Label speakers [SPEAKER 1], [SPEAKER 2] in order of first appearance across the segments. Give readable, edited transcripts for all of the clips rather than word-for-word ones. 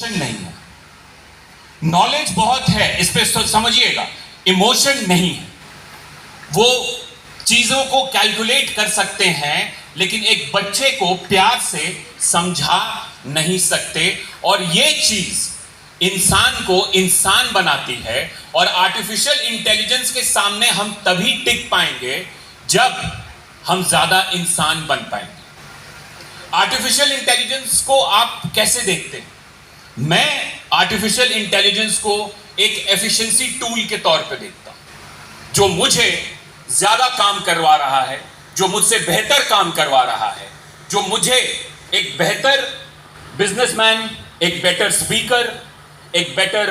[SPEAKER 1] नहीं है। नॉलेज बहुत है, इस पे समझिएगा, इमोशन नहीं है। वो चीजों को कैलकुलेट कर सकते हैं लेकिन एक बच्चे को प्यार से समझा नहीं सकते, और ये चीज इंसान को इंसान बनाती है। और आर्टिफिशियल इंटेलिजेंस के सामने हम तभी टिक पाएंगे जब हम ज्यादा इंसान बन पाएंगे। आर्टिफिशियल इंटेलिजेंस को आप कैसे देखते हैं? मैं आर्टिफिशियल इंटेलिजेंस को एक एफिशिएंसी टूल के तौर पे देखता हूं, जो मुझे ज्यादा काम करवा रहा है, जो मुझसे बेहतर काम करवा रहा है, जो मुझे एक बेहतर बिजनेसमैन, एक बेटर स्पीकर, एक बेटर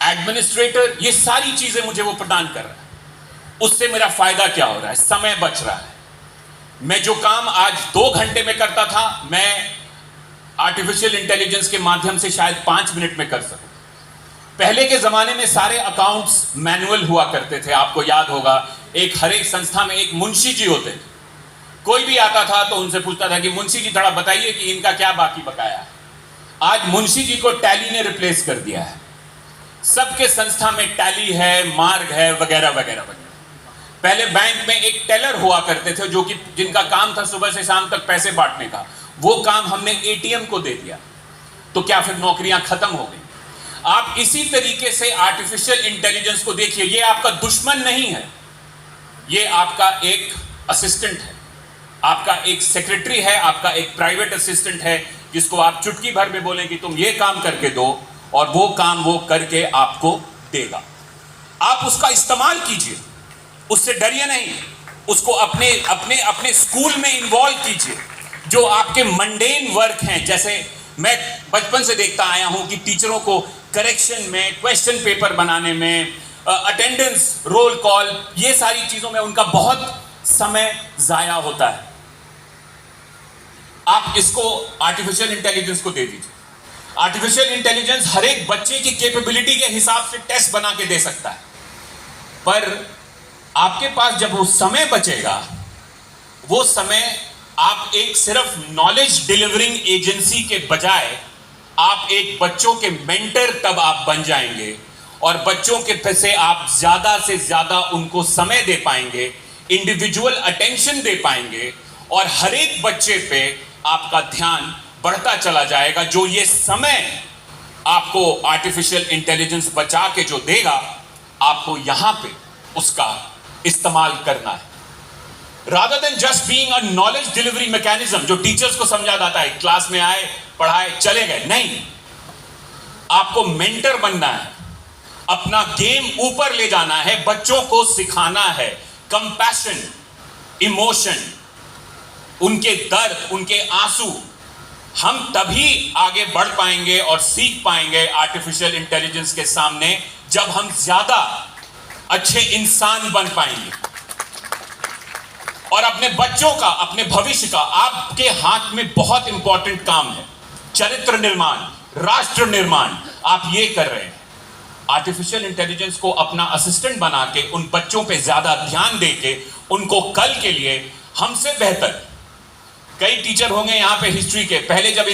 [SPEAKER 1] एडमिनिस्ट्रेटर, ये सारी चीजें मुझे वो प्रदान कर रहा है। उससे मेरा फायदा क्या हो रहा है? समय बच रहा है। मैं जो काम आज 2 घंटे में करता था, मैं आर्टिफिशियल इंटेलिजेंस के माध्यम से शायद 5 मिनट में कर सकूं। पहले के जमाने में सारे अकाउंट्स मैनुअल हुआ करते थे। आपको याद होगा, हर एक संस्था में एक मुंशी जी होते थे। कोई भी आता था तो उनसे पूछता था कि मुंशी जी थोड़ा बताइए कि इनका क्या बाकी बकाया है। आज मुंशी जी को टैली ने रिप्लेस कर दिया है। सबके संस्था में टैली है, मार्ग है, वगैरह वगैरह वगैरह। पहले बैंक में एक टेलर हुआ करते थे जो कि जिनका काम था सुबह से शाम तक पैसे बांटने का। वो काम हमने एटीएम को दे दिया, तो क्या फिर नौकरियां खत्म हो गई? आप इसी तरीके से आर्टिफिशियल इंटेलिजेंस को देखिए। ये आपका दुश्मन नहीं है, ये आपका एक असिस्टेंट है, आपका एक सेक्रेटरी है, आपका एक प्राइवेट असिस्टेंट है, जिसको आप चुटकी भर में बोलें कि तुम ये काम करके दो, और वो काम वो करके आपको देगा। आप उसका इस्तेमाल कीजिए, उससे डरिए नहीं। उसको अपने अपने अपने स्कूल में इन्वॉल्व कीजिए। जो आपके मंडेन वर्क हैं, जैसे मैं बचपन से देखता आया हूं कि टीचरों को करेक्शन में, क्वेश्चन पेपर बनाने में, अटेंडेंस, रोल कॉल, ये सारी चीजों में उनका बहुत समय जाया होता है। आप इसको आर्टिफिशियल इंटेलिजेंस को दे दीजिए। आर्टिफिशियल इंटेलिजेंस हर एक बच्चे की कैपेबिलिटी के हिसाब से टेस्ट बना के दे सकता है, पर आपके पास जब वो समय बचेगा, वो समय आप एक सिर्फ नॉलेज डिलीवरिंग एजेंसी के बजाय आप एक बच्चों के मेंटर तब आप बन जाएंगे, और बच्चों के से आप ज्यादा से ज्यादा उनको समय दे पाएंगे, इंडिविजुअल अटेंशन दे पाएंगे, और हर एक बच्चे पे आपका ध्यान बढ़ता चला जाएगा। जो ये समय आपको आर्टिफिशियल इंटेलिजेंस बचा के जो देगा, आपको यहां पे उसका इस्तेमाल करना है। Rather than just being a knowledge delivery mechanism, जो टीचर्स को समझा जाता है, क्लास में आए, पढ़ाए, चले गए। नहीं, आपको मेंटर बनना है, अपना गेम ऊपर ले जाना है, बच्चों को सिखाना है कंपैशन, इमोशन, उनके दर्द, उनके आंसू। हम तभी आगे बढ़ पाएंगे और सीख पाएंगे आर्टिफिशियल इंटेलिजेंस के सामने, जब हम ज्यादा अच्छे इंसान बन पाएंगे। और अपने बच्चों का, अपने भविष्य का आपके हाथ में बहुत इंपॉर्टेंट काम है। चरित्र निर्माण, राष्ट्र निर्माण आप ये कर रहे हैं। आर्टिफिशियल इंटेलिजेंस को अपना असिस्टेंट बना के, उन बच्चों पे ज्यादा ध्यान दे के, उनको कल के लिए हमसे बेहतर, कई टीचर होंगे यहां पे हिस्ट्री के, पहले जब